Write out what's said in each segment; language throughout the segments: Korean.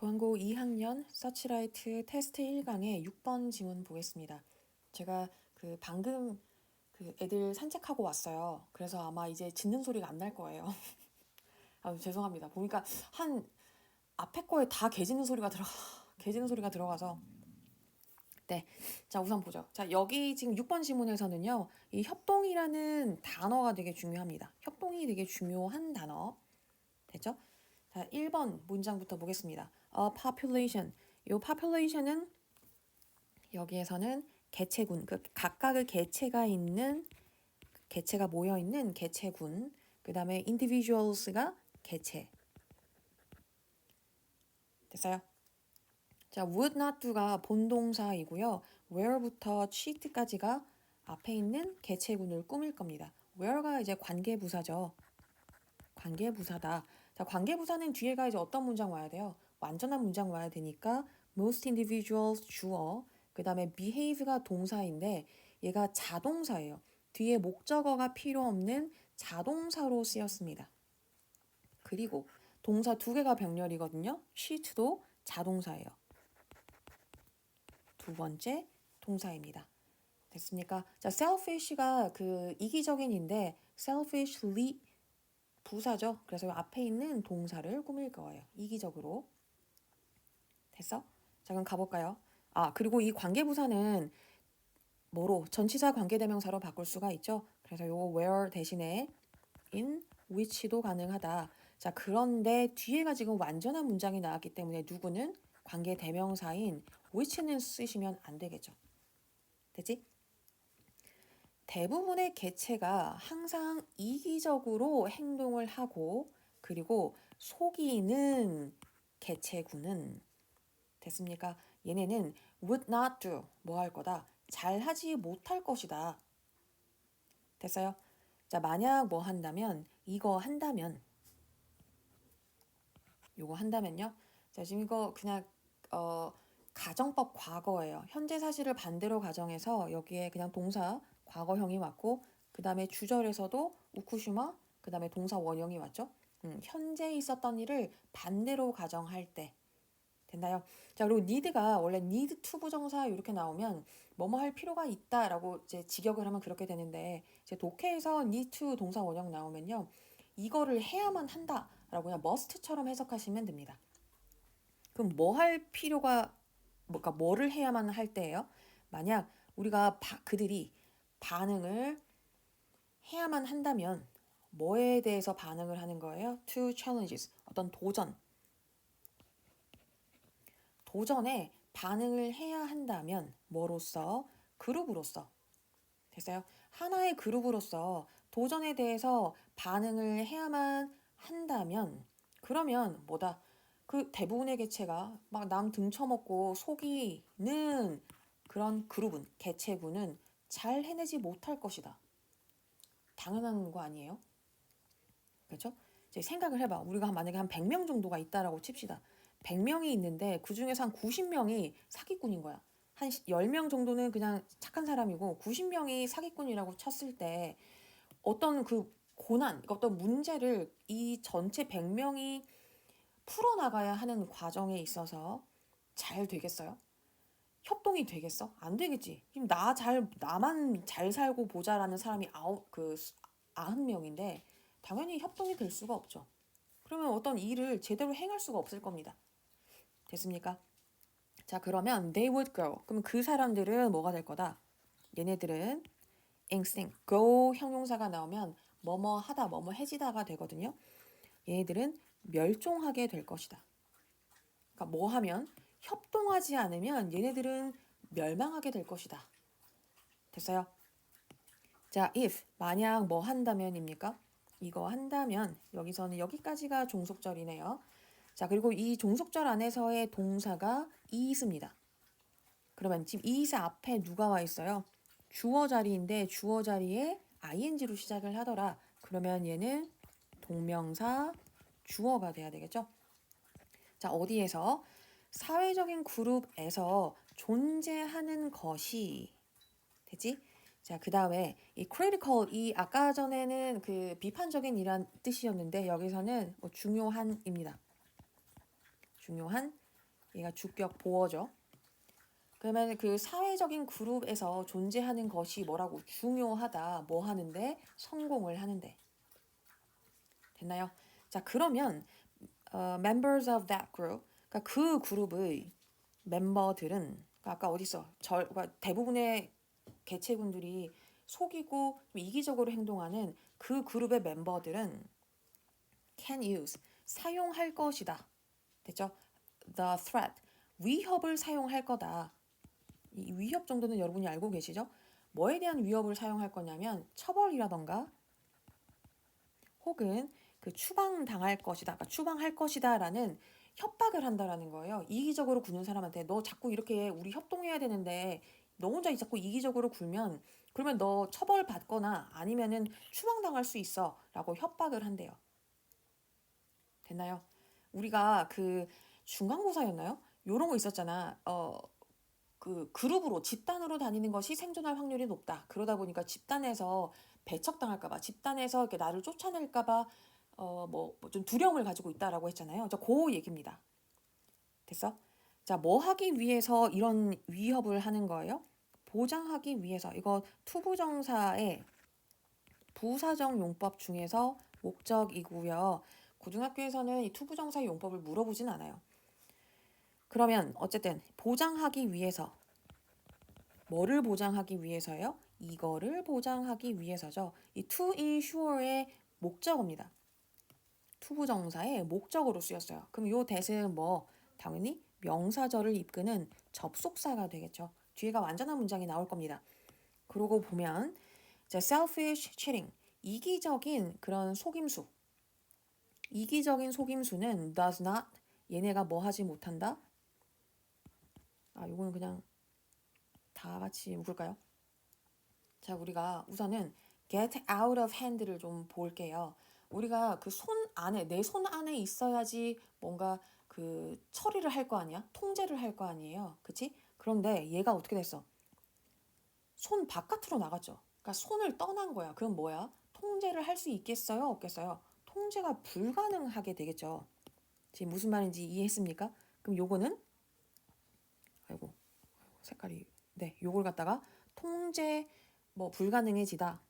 도안고 2학년 서치라이트 테스트 1강의 6번 지문 보겠습니다. 제가 방금 애들 산책하고 왔어요. 그래서 아마 이제 짖는 소리가 안 날 거예요. 죄송합니다. 보니까 한 앞에 거에 다 개 짖는 소리가 들어가서. 네. 자, 우선 보죠. 자, 여기 지금 6번 지문에서는요, 이 협동이라는 단어가 되게 중요합니다. 협동이 되게 중요한 단어. 됐죠? 자, 1번 문장부터 보겠습니다. A population. 이 population은 여기에서는 개체군, 각각의 개체가 모여 있는 개체군. 그 다음에 individuals가 개체. 됐어요? 자, would not do가 본동사이고요. where부터 cheat까지가 앞에 있는 개체군을 꾸밀 겁니다. where가 이제 관계부사죠. 관계부사다. 자, 관계부사는 뒤에가 이제 어떤 문장 와야 돼요? 완전한 문장 와야 되니까 most individuals 주어, 그 다음에 behave가 동사인데 얘가 자동사예요. 뒤에 목적어가 필요 없는 자동사로 쓰였습니다. 그리고 동사 2개가 병렬이거든요. sheet도 자동사예요. 두 번째 동사입니다. 됐습니까? 자, selfish가 이기적인인데 selfishly 부사죠. 그래서 앞에 있는 동사를 꾸밀 거예요. 이기적으로. 됐어? 자, 그럼 가볼까요? 그리고 이 관계부사는 뭐로? 전치사 관계대명사로 바꿀 수가 있죠. 그래서 요거 where 대신에 in which도 가능하다. 자, 그런데 뒤에가 지금 완전한 문장이 나왔기 때문에 누구는 관계대명사인 which는 쓰시면 안 되겠죠. 됐지? 대부분의 개체가 항상 이기적으로 행동을 하고 그리고 속이는 개체군은 됐습니까? 얘네는 would not do 뭐 할 거다? 잘하지 못할 것이다. 됐어요? 자, 만약 뭐 한다면 이거 한다면 요거 한다면요. 자, 지금 이거 그냥 가정법 과거예요. 현재 사실을 반대로 가정해서 여기에 그냥 동사 과거형이 왔고 그 다음에 주절에서도 우쿠슈마 그 다음에 동사 원형이 왔죠. 현재 있었던 일을 반대로 가정할 때 됐나요? 자, 그리고 need가 원래 need to 부정사 이렇게 나오면 뭐뭐 할 필요가 있다라고 이제 직역을 하면 그렇게 되는데 이제 독해에서 need to 동사 원형 나오면요. 이거를 해야만 한다라고 그냥 must처럼 해석하시면 됩니다. 그럼 뭐 할 필요가 그러니까 뭐를 해야만 할 때예요? 만약 우리가 그들이 반응을 해야만 한다면 뭐에 대해서 반응을 하는 거예요? To challenges, 어떤 도전에 반응을 해야 한다면 뭐로서? 그룹으로서. 됐어요? 하나의 그룹으로서 도전에 대해서 반응을 해야만 한다면 그러면 뭐다? 그 대부분의 개체가 막 남 등쳐먹고 속이는 그런 그룹은, 개체군은 잘 해내지 못할 것이다. 당연한 거 아니에요? 그렇죠? 이제 생각을 해봐. 우리가 만약에 한 100명 정도가 있다라고 칩시다. 100명이 있는데 그 중에서 한 90명이 사기꾼인 거야. 한 10명 정도는 그냥 착한 사람이고 90명이 사기꾼이라고 쳤을 때 어떤 어떤 문제를 이 전체 100명이 풀어나가야 하는 과정에 있어서 잘 되겠어요? 협동이 되겠어? 안 되겠지. 지금 나만 잘 살고 보자라는 사람이 90명인데 당연히 협동이 될 수가 없죠. 그러면 어떤 일을 제대로 행할 수가 없을 겁니다. 됐습니까? 자, 그러면 they would go. 그럼 그 사람들은 뭐가 될 거다? 얘네들은 extinct, go 형용사가 나오면 뭐뭐 하다, 뭐뭐 해지다가 되거든요. 얘네들은 멸종하게 될 것이다. 그러니까 뭐 하면 협동하지 않으면 얘네들은 멸망하게 될 것이다. 됐어요? 자, if 만약 뭐 한다면입니까? 이거 한다면 여기서는 여기까지가 종속절이네요. 자, 그리고 이 종속절 안에서의 동사가 is입니다. 그러면 지금 is 앞에 누가 와 있어요? 주어 자리인데 주어 자리에 ing로 시작을 하더라. 그러면 얘는 동명사 주어가 돼야 되겠죠? 자, 어디에서? 사회적인 그룹에서 존재하는 것이 되지? 자, 그 다음에 이 critical, 이 아까 전에는 비판적인 이란 뜻이었는데 여기서는 중요한입니다. 중요한. 얘가 주격 보어죠. 그러면 그 사회적인 그룹에서 존재하는 것이 뭐라고? 중요하다. 뭐 하는데? 성공을 하는데. 됐나요? 자, 그러면 members of that group, 그러니까 그 그룹의 멤버들은 그러니까 아까 어디 있어? 그러니까 대부분의 개체군들이 속이고 이기적으로 행동하는 그 그룹의 멤버들은 can use, 사용할 것이다. 됐죠? The threat, 위협을 사용할 거다. 이 위협 정도는 여러분이 알고 계시죠? 뭐에 대한 위협을 사용할 거냐면 처벌이라던가 혹은 그 추방당할 것이다. 그러니까 추방할 것이다라는 협박을 한다라는 거예요. 이기적으로 구는 사람한테 너 자꾸 이렇게 우리 협동해야 되는데 너 혼자 자꾸 이기적으로 굴면 그러면 너 처벌받거나 아니면은 추방당할 수 있어라고 협박을 한대요. 됐나요? 우리가 그 중간고사였나요? 요런 거 있었잖아. 그 그룹으로 집단으로 다니는 것이 생존할 확률이 높다. 그러다 보니까 집단에서 배척당할까봐, 집단에서 이렇게 나를 쫓아낼까봐 뭐 좀 두려움을 가지고 있다라고 했잖아요. 그 얘기입니다. 됐어? 자, 뭐 하기 위해서 이런 위협을 하는 거예요? 보장하기 위해서. 이거 투부정사의 부사적 용법 중에서 목적이고요. 고등학교에서는 이 투부정사의 용법을 물어보진 않아요. 그러면 어쨌든 보장하기 위해서 뭐를 보장하기 위해서요? 이거를 보장하기 위해서죠. 이 to ensure의 목적어입니다. 투부정사의 목적으로 쓰였어요. 그럼 요 that은 뭐 당연히 명사절을 이끄는 접속사가 되겠죠. 뒤에가 완전한 문장이 나올 겁니다. 그러고 보면 이제 selfish cheating, 이기적인 그런 속임수. 이기적인 속임수는 does not, 얘네가 뭐 하지 못한다? 요거는 그냥 다 같이 묶을까요? 자, 우리가 우선은 get out of hand를 좀 볼게요. 우리가 그 손 안에, 내 손 안에 있어야지 뭔가 그 처리를 할 거 아니야? 통제를 할 거 아니에요. 그치? 그런데 얘가 어떻게 됐어? 손 바깥으로 나갔죠. 그러니까 손을 떠난 거야. 그럼 뭐야? 통제를 할 수 있겠어요? 없겠어요? 통제가 불가능하게 되겠죠. 지금 무슨 말인지 이해했습니까? 그럼 요거는 아이고 색깔이 네, 요걸 갖다가 통제 뭐 불가능해지다.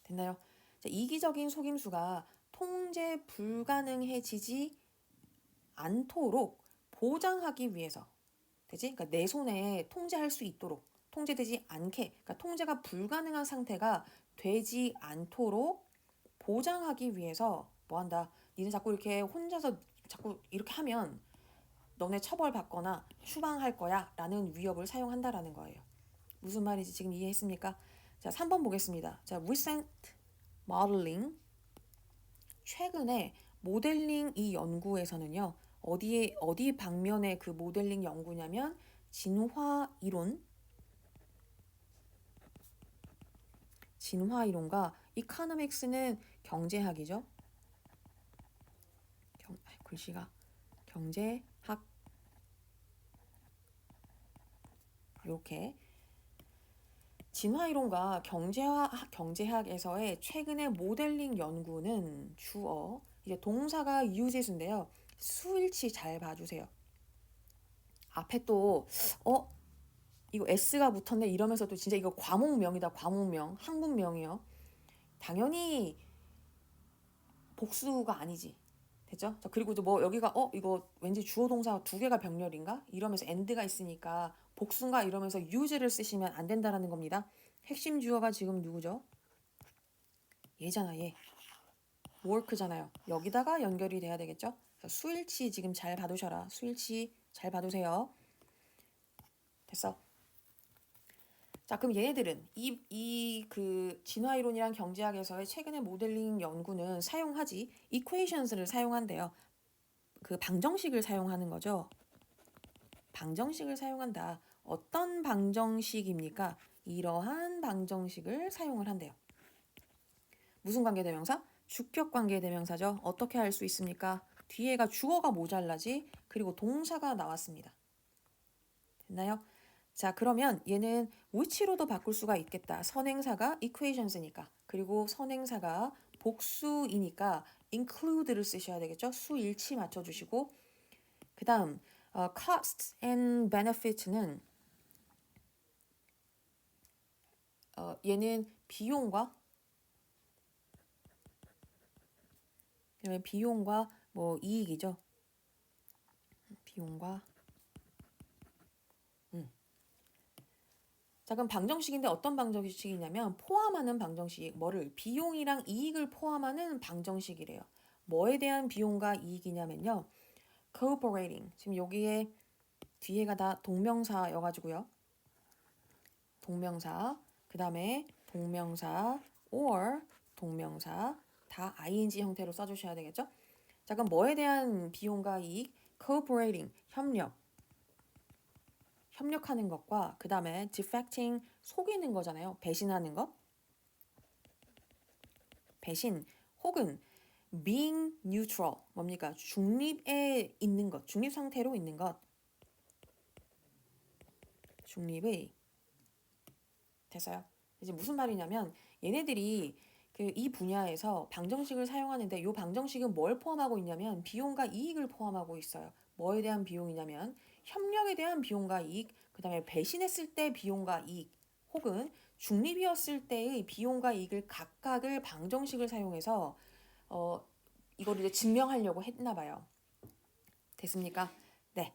됐나요? 자, 이기적인 속임수가 통제 불가능해지지 않도록 보장하기 위해서 되지? 그러니까 내 손에 통제할 수 있도록 통제되지 않게 그러니까 통제가 불가능한 상태가 되지 않도록 보장하기 위해서 뭐 한다? 니는 자꾸 이렇게 혼자서 자꾸 이렇게 하면 너네 처벌받거나 추방할 거야 라는 위협을 사용한다라는 거예요. 무슨 말인지 지금 이해했습니까? 자, 3번 보겠습니다. 자, recent modeling. 최근에 모델링 이 연구에서는요. 어디 방면의 그 모델링 연구냐면 진화 이론과 economics는 경제학이죠. 글씨가 경제학 이렇게 진화 이론과 경제학에서의 최근의 모델링 연구는 주어 이제 동사가 use인데요. 수일치 잘 봐주세요. 앞에 또 이거 s가 붙었네 이러면서 또 진짜 이거 과목명이다. 과목명 학문명이요. 당연히 복수가 아니지. 됐죠? 그리고 또 뭐 여기가 이거 왠지 주어 동사 두 개가 병렬인가? 이러면서 and가 있으니까 복수인가 이러면서 use를 쓰시면 안 된다라는 겁니다. 핵심 주어가 지금 누구죠? 얘잖아, 얘. work잖아요. 여기다가 연결이 돼야 되겠죠? 수일치 지금 잘 봐두셔라. 수일치 잘 봐두세요. 됐어. 자, 그럼 얘네들은 그 진화이론이랑 경제학에서의 최근의 모델링 연구는 사용하지 equations를 사용한대요. 그 방정식을 사용하는 거죠. 방정식을 사용한다. 어떤 방정식입니까? 이러한 방정식을 사용을 한대요. 무슨 관계대명사? 주격 관계대명사죠. 어떻게 할 수 있습니까? 뒤에가 주어가 모자라지 그리고 동사가 나왔습니다. 됐나요? 자, 그러면 얘는 which로도 바꿀 수가 있겠다. 선행사가 equations니까. 그리고 선행사가 복수이니까 include를 쓰셔야 되겠죠. 수 일치 맞춰주시고 그 다음 costs and benefits는 얘는 비용과 뭐 이익이죠. 비용과 자, 그럼 방정식인데 어떤 방정식이냐면 포함하는 방정식, 뭐를 비용이랑 이익을 포함하는 방정식이래요. 뭐에 대한 비용과 이익이냐면요. cooperating. 지금 여기에 뒤에가 다 동명사여가지고요. 동명사, 그 다음에 동명사 or 동명사 다 ing 형태로 써주셔야 되겠죠? 자, 그럼 뭐에 대한 비용과 이익? cooperating, 협력하는 것과 그 다음에 defecting, 속이는 거잖아요. 배신하는 것. 배신 혹은 being neutral, 뭡니까? 중립에 있는 것, 중립 상태로 있는 것. 중립의 됐어요. 이제 무슨 말이냐면 얘네들이 이 분야에서 방정식을 사용하는데 이 방정식은 뭘 포함하고 있냐면 비용과 이익을 포함하고 있어요. 뭐에 대한 비용이냐면 협력에 대한 비용과 이익, 그 다음에 배신했을 때 비용과 이익, 혹은 중립이었을 때의 비용과 이익을 각각을 방정식을 사용해서 이걸 이제 증명하려고 했나 봐요. 됐습니까? 네.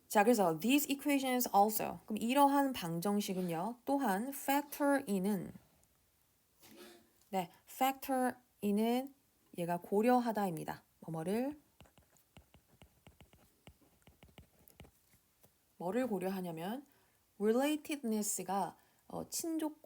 자, 그래서 these equations also. 그럼 이러한 방정식은요. 또한 factor in은 factor in은 얘가 고려하다입니다. 뭐를 고려하냐면 relatedness가 친족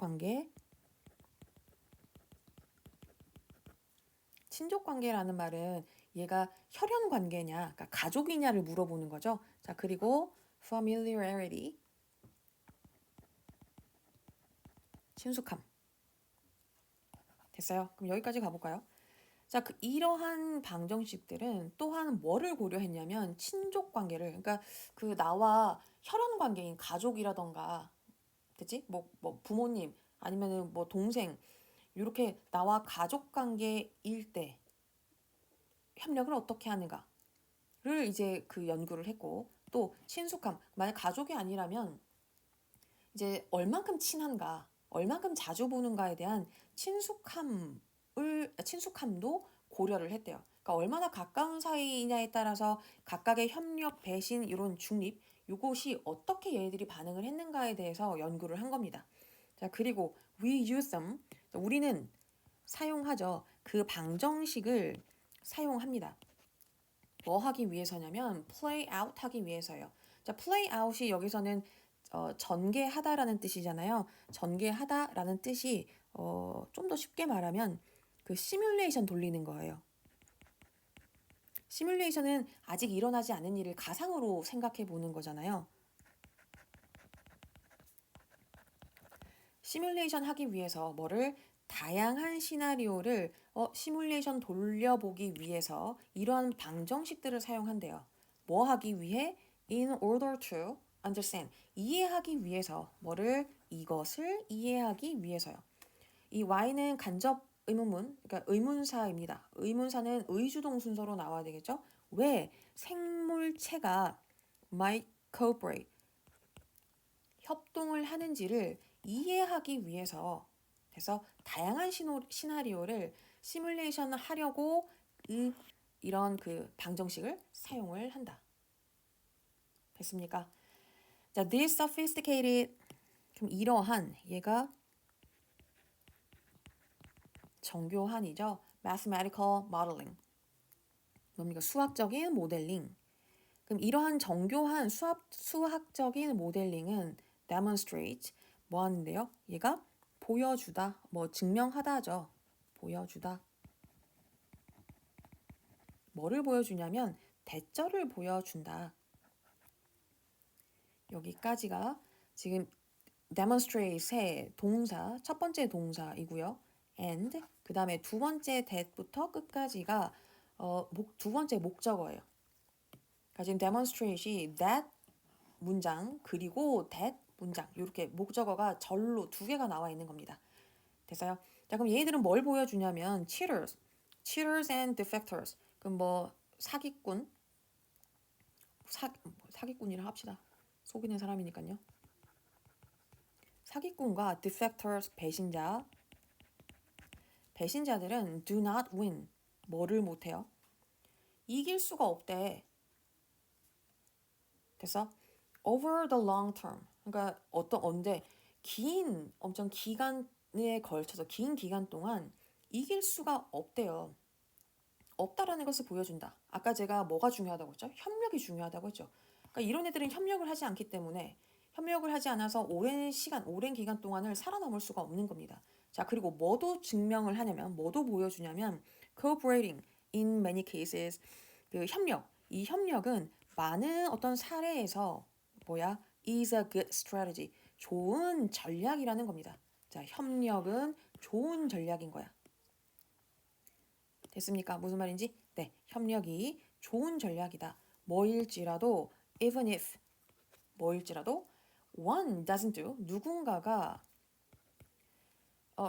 관계라는 말은 얘가 혈연 관계냐, 그러니까 가족이냐를 물어보는 거죠. 자, 그리고 familiarity, 친숙함. 됐어요? 그럼 여기까지 가볼까요? 자, 이러한 방정식들은 또한 뭐를 고려했냐면 친족 관계를, 그러니까 나와 혈연 관계인 가족이라던가, 됐지? 뭐 부모님 아니면은 뭐 동생 이렇게 나와 가족 관계일 때 협력을 어떻게 하는가를 이제 연구를 했고, 또 친숙함, 만약 가족이 아니라면 이제 얼만큼 친한가, 얼만큼 자주 보는가에 대한 친숙함도 고려를 했대요. 그러니까 얼마나 가까운 사이냐에 따라서 각각의 협력, 배신, 이런 중립, 이것이 어떻게 얘네들이 반응을 했는가에 대해서 연구를 한 겁니다. 자, 그리고 we use them, 우리는 사용하죠. 그 방정식을 사용합니다. 뭐 하기 위해서냐면 play out 하기 위해서요. 자, play out이 여기서는 전개하다라는 뜻이잖아요. 전개하다라는 뜻이 좀 더 쉽게 말하면 시뮬레이션 돌리는 거예요. 시뮬레이션은 아직 일어나지 않은 일을 가상으로 생각해 보는 거잖아요. 시뮬레이션 하기 위해서 다양한 시나리오를 시뮬레이션 돌려보기 위해서 이러한 방정식들을 사용한대요. 뭐 하기 위해? In order to understand. 이해하기 위해서. 이것을 이해하기 위해서요. 이 y는 간접 의문문, 그러니까 의문사입니다. 의문사는 의주동 순서로 나와야 되겠죠? 왜 생물체가 might cooperate, 협동을 하는지를 이해하기 위해서, 그래서 다양한 시나리오를 시뮬레이션 하려고 이런 방정식을 사용을 한다. 됐습니까? 자, this sophisticated, 그럼 이러한 얘가 정교한이죠. mathematical modeling. 뭡니까? 수학적인 모델링. 그럼 이러한 정교한 수학적인 모델링은 demonstrate 뭐 하는데요? 얘가 보여주다, 증명하다죠. 보여주다. 뭐를 보여주냐면 대절을 보여준다. 여기까지가 지금 demonstrate의 동사, 첫 번째 동사이고요. and 그 다음에 두 번째 that부터 끝까지가 두 번째 목적어예요. 그러니까 지금 demonstrate이 that 문장 그리고 that 문장 이렇게 목적어가 절로 두 개가 나와 있는 겁니다. 됐어요? 자, 그럼 얘들은 뭘 보여주냐면 cheaters and defectors. 그럼 뭐 사기꾼, 사기꾼이라 합시다. 속이는 사람이니까요. 사기꾼과 defectors 배신자들은 do not win. 뭐를 못해요? 이길 수가 없대. 됐어? Over the long term. 그러니까 언제 엄청 기간에 걸쳐서 긴 기간 동안 이길 수가 없대요. 없다라는 것을 보여준다. 아까 제가 뭐가 중요하다고 했죠? 협력이 중요하다고 했죠. 그러니까 이런 애들은 협력을 하지 않기 때문에 협력을 하지 않아서 오랜 기간 동안을 살아남을 수가 없는 겁니다. 자, 그리고 뭐도 증명을 하냐면, 뭐도 보여주냐면, cooperating in many cases, 그 이 협력은 많은 어떤 사례에서 is a good strategy, 좋은 전략이라는 겁니다. 자, 협력은 좋은 전략인 거야. 됐습니까? 무슨 말인지? 네, 협력이 좋은 전략이다. 뭐일지라도 one doesn't do, 누군가가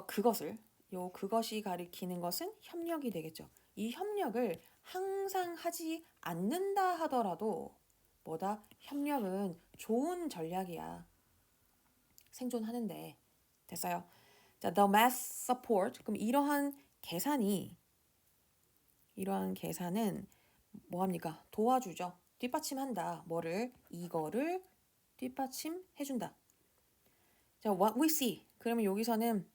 그것이 가리키는 것은 협력이 되겠죠. 이 협력을 항상 하지 않는다 하더라도 협력은 좋은 전략이야. 생존하는데. 됐어요? 자, the math support. 그럼 이러한 계산은 뭐합니까? 도와주죠. 뒷받침한다. 이거를 뒷받침해준다. 자, what we see. 그러면 여기서는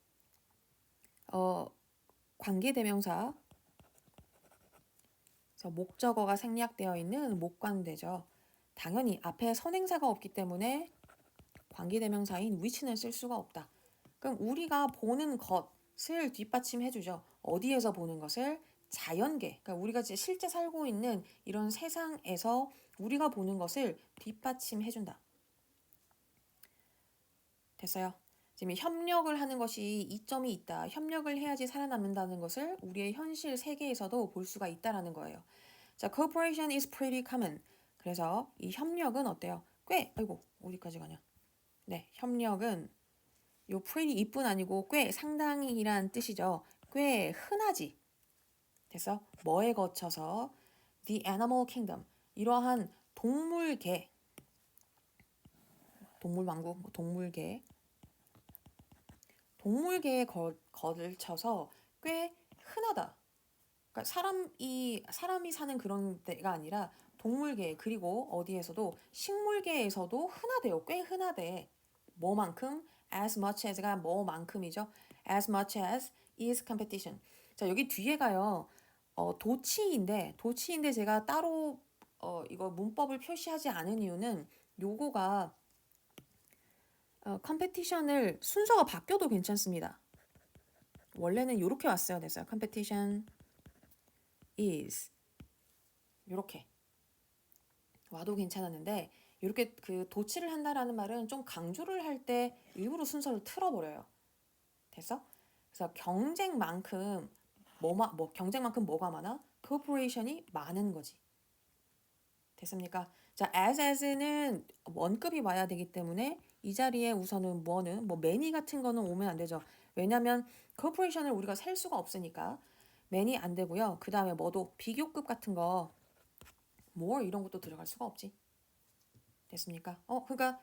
관계대명사, 그래서 목적어가 생략되어 있는 목관대죠. 당연히 앞에 선행사가 없기 때문에 관계대명사인 which는 쓸 수가 없다. 그럼 우리가 보는 것을 뒷받침해주죠. 어디에서 보는 것을? 자연계. 그러니까 우리가 실제 살고 있는 이런 세상에서 우리가 보는 것을 뒷받침해준다. 됐어요? 지금 협력을 하는 것이 이점이 있다. 협력을 해야지 살아남는다는 것을 우리의 현실 세계에서도 볼 수가 있다라는 거예요. 자, cooperation is pretty common. 그래서 이 협력은 어때요? 어디까지 가냐? 네, 협력은 요 pretty 이뿐 아니고 꽤 상당히란 뜻이죠. 꽤 흔하지. 됐어? 뭐에 거쳐서? The animal kingdom. 이러한 동물계, 동물왕국, 동물계에 걸쳐서 꽤 흔하다. 그러니까 사람이 사는 그런 데가 아니라 동물계, 그리고 어디에서도 식물계에서도 흔하대요. 꽤 흔하대. 뭐만큼? as much as가 뭐만큼이죠. as much as is competition. 자, 여기 뒤에가요. 도치인데 제가 따로 이거 문법을 표시하지 않은 이유는 요거가 컴페티션을 순서가 바뀌어도 괜찮습니다. 원래는 이렇게 왔어야 됐어요. competition is 이렇게 와도 괜찮았는데 이렇게 그 도치를 한다라는 말은 좀 강조를 할 때 일부러 순서를 틀어버려요. 됐어? 그래서 경쟁만큼 뭐가 많아? cooperation이 많은 거지. 됐습니까? 자, as는 원급이 와야 되기 때문에 이 자리에 우선은 many 같은 거는 오면 안 되죠. 왜냐면 cooperation을 우리가 셀 수가 없으니까 many 안 되고요. 그 다음에 비교급 같은 거 more 이런 것도 들어갈 수가 없지. 됐습니까? 그러니까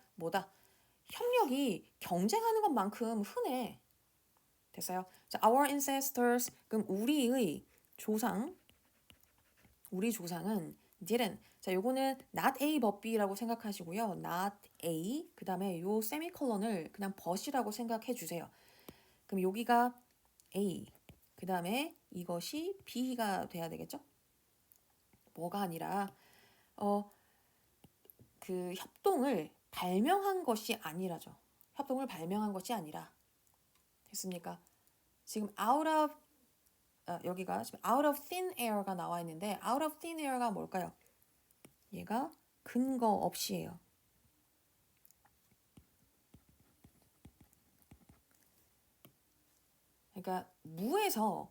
협력이 경쟁하는 것만큼 흔해. 됐어요? 자, our ancestors, 그럼 우리 조상은 didn't. 자, 요거는 not A but B라고 생각하시고요. not A, 그 다음에 요 세미콜론을 그냥 but이라고 생각해 주세요. 그럼 여기가 A, 그 다음에 이것이 B가 돼야 되겠죠? 뭐가 아니라 그 협동을 발명한 것이 아니라죠. 협동을 발명한 것이 아니라. 됐습니까? 지금 여기가 지금 out of thin air가 나와 있는데 out of thin air가 뭘까요? 얘가 근거 없이예요. 그러니까 무에서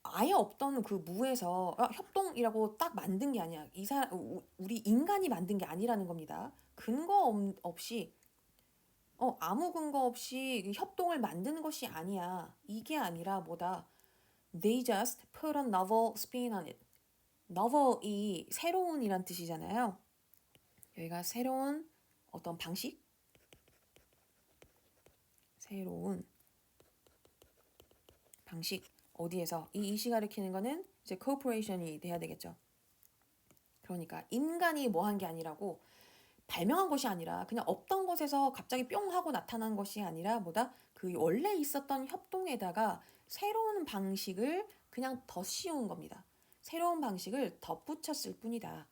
아예 없던 그 무에서 협동이라고 딱 만든 게 아니야. 우리 인간이 만든 게 아니라는 겁니다. 근거 없이 아무 근거 없이 협동을 만드는 것이 아니야. 이게 아니라 뭐다? They just put a novel spin on it. novel이 새로운이란 뜻이잖아요. 여기가 새로운 어떤 방식? 새로운 방식. 어디에서? 이 이시 가리키는 거는 이제 corporation이 돼야 되겠죠. 그러니까 인간이 뭐 한 게 아니라고 발명한 것이 아니라 그냥 없던 것에서 갑자기 뿅 하고 나타난 것이 아니라 뭐다? 그 원래 있었던 협동에다가 새로운 방식을 그냥 더 씌운 겁니다. 새로운 방식을 덧붙였을 뿐이다.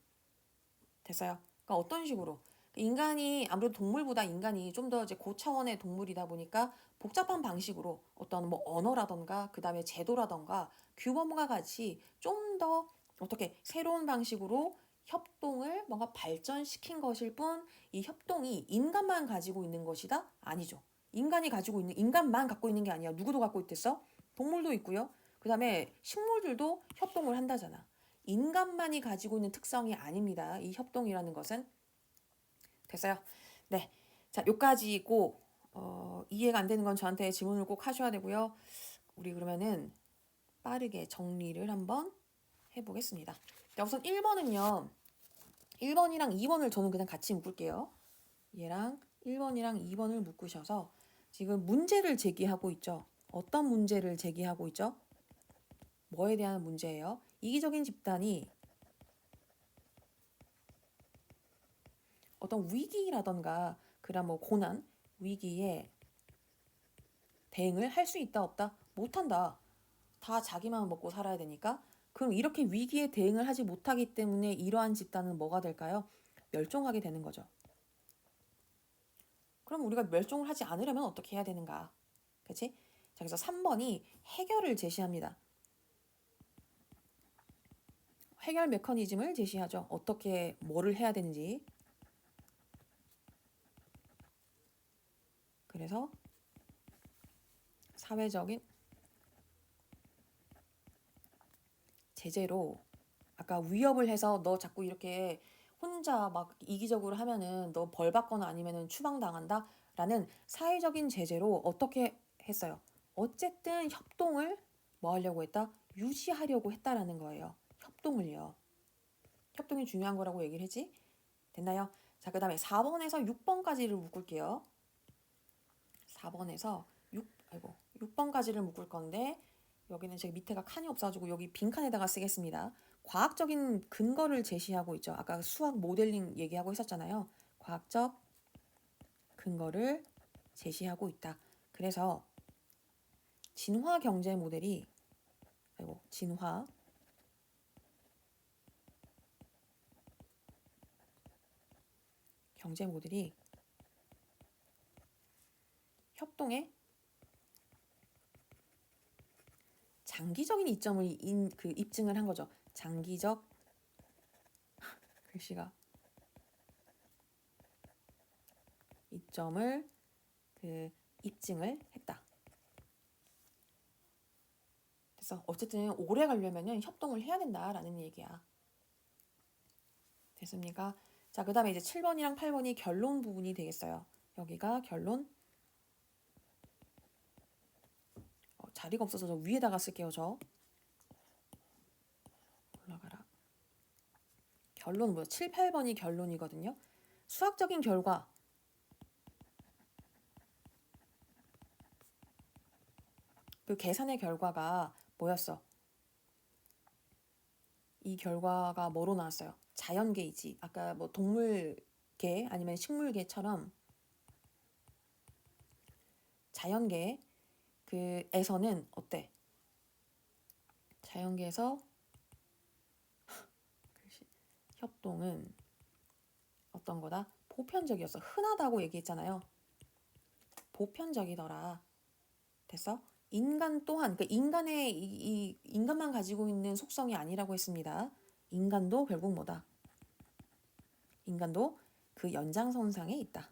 됐어요? 그러니까 어떤 식으로? 인간이 아무래도 동물보다 인간이 좀 더 이제 고차원의 동물이다 보니까 복잡한 방식으로 어떤 뭐 언어라던가 그 다음에 제도라던가 규범과 같이 좀 더 어떻게 새로운 방식으로 협동을 뭔가 발전시킨 것일 뿐 이 협동이 인간만 가지고 있는 것이다? 아니죠. 인간만 갖고 있는 게 아니야. 누구도 갖고 있댔어? 동물도 있고요. 그 다음에 식물들도 협동을 한다잖아. 인간만이 가지고 있는 특성이 아닙니다. 이 협동이라는 것은. 됐어요? 네. 자, 요까지고 이해가 안 되는 건 저한테 질문을 꼭 하셔야 되고요. 우리 그러면은 빠르게 정리를 한번 해보겠습니다. 자, 우선 1번은요. 1번이랑 2번을 저는 그냥 같이 묶을게요. 얘랑 1번이랑 2번을 묶으셔서 지금 문제를 제기하고 있죠. 어떤 문제를 제기하고 있죠? 뭐에 대한 문제예요? 이기적인 집단이 어떤 위기라던가 그런 뭐 고난, 위기에 대응을 할 수 있다 없다? 못한다. 다 자기만 먹고 살아야 되니까. 그럼 이렇게 위기에 대응을 하지 못하기 때문에 이러한 집단은 뭐가 될까요? 멸종하게 되는 거죠. 그럼 우리가 멸종을 하지 않으려면 어떻게 해야 되는가? 그치? 자, 그래서 3번이 해결을 제시합니다. 해결 메커니즘을 제시하죠. 어떻게 뭐를 해야 되는지. 그래서 사회적인 제재로 아까 위협을 해서 너 자꾸 이렇게 혼자 막 이기적으로 하면은 너 벌 받거나 아니면은 추방당한다 라는 사회적인 제재로 어떻게 했어요? 어쨌든 협동을 뭐 하려고 했다? 유지하려고 했다라는 거예요. 협동을요. 협동이 중요한 거라고 얘기를 했지? 됐나요? 자, 그 다음에 4번에서 6번까지를 묶을게요. 4번에서 6번까지를 묶을 건데 여기는 제가 밑에가 칸이 없어가지고 여기 빈 칸에다가 쓰겠습니다. 과학적인 근거를 제시하고 있죠. 아까 수학 모델링 얘기하고 있었잖아요. 과학적 근거를 제시하고 있다. 그래서 진화 경제 모델이 진화 경제 모델이 협동의 장기적인 이점을 입증을 한 거죠. 장기적 글씨가 이점을 입증을 했다. 그래서 어쨌든 오래 가려면은 협동을 해야 된다라는 얘기야. 됐습니까? 자, 그 다음에 이제 7번이랑 8번이 결론 부분이 되겠어요. 여기가 결론. 자리가 없어서 저 위에다가 쓸게요. 저. 올라가라. 결론 뭐야? 7, 8번이 결론이거든요. 수학적인 결과. 그 계산의 결과가 뭐였어? 이 결과가 뭐로 나왔어요? 자연계이지. 아까 뭐 동물계 아니면 식물계처럼 자연계 에서는 어때? 자연계에서 협동은 어떤 거다? 보편적이었어. 흔하다고 얘기했잖아요. 보편적이더라. 됐어? 인간 또한 인간의 인간만 가지고 있는 속성이 아니라고 했습니다. 인간도 결국 뭐다? 인간도 그 연장선상에 있다.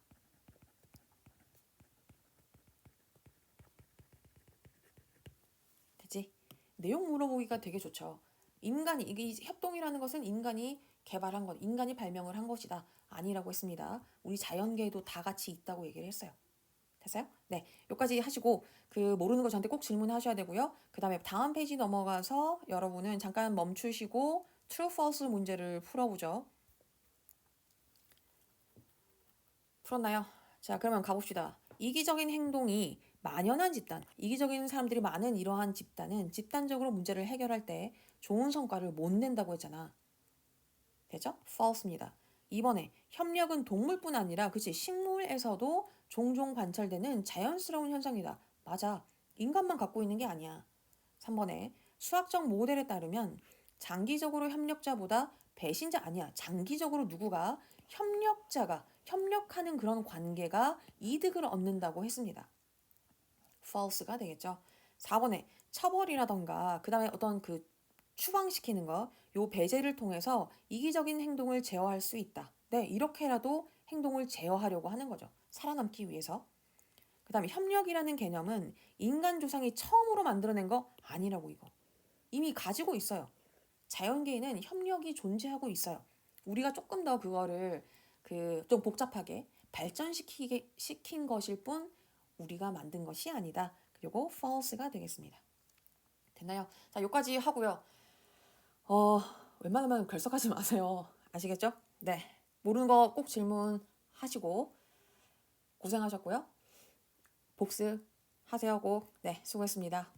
됐지? 내용 물어보기가 되게 좋죠. 이게 협동이라는 것은 인간이 개발한 것, 인간이 발명을 한 것이다. 아니라고 했습니다. 우리 자연계에도 다 같이 있다고 얘기를 했어요. 됐어요? 네, 여기까지 하시고 그 모르는 거 저한테 꼭 질문하셔야 되고요. 그 다음에 다음 페이지 넘어가서 여러분은 잠깐 멈추시고 true, false 문제를 풀어보죠. 풀었나요? 자, 그러면 가봅시다. 이기적인 행동이 만연한 집단, 이기적인 사람들이 많은 이러한 집단은 집단적으로 문제를 해결할 때 좋은 성과를 못 낸다고 했잖아. 되죠? false입니다. 2번에 협력은 동물뿐 아니라 그치 식물에서도 종종 관찰되는 자연스러운 현상이다. 맞아. 인간만 갖고 있는 게 아니야. 3번에 수학적 모델에 따르면 장기적으로 협력자보다 배신자 아니야. 장기적으로 누구가 협력자가 협력하는 그런 관계가 이득을 얻는다고 했습니다. false가 되겠죠. 4번에 처벌이라던가 그 다음에 어떤 그 추방시키는 거, 요 배제를 통해서 이기적인 행동을 제어할 수 있다. 네, 이렇게라도 행동을 제어하려고 하는 거죠. 살아남기 위해서. 그 다음에 협력이라는 개념은 인간 조상이 처음으로 만들어낸 거 아니라고 이거. 이미 가지고 있어요. 자연계에는 협력이 존재하고 있어요. 우리가 조금 더 그거를 좀 복잡하게 시킨 것일 뿐 우리가 만든 것이 아니다. 그리고 false가 되겠습니다. 됐나요? 자, 여기까지 하고요. 웬만하면 결석하지 마세요. 아시겠죠? 네. 모르는 거 꼭 질문하시고 고생하셨고요. 복습하세요 꼭. 네, 수고했습니다.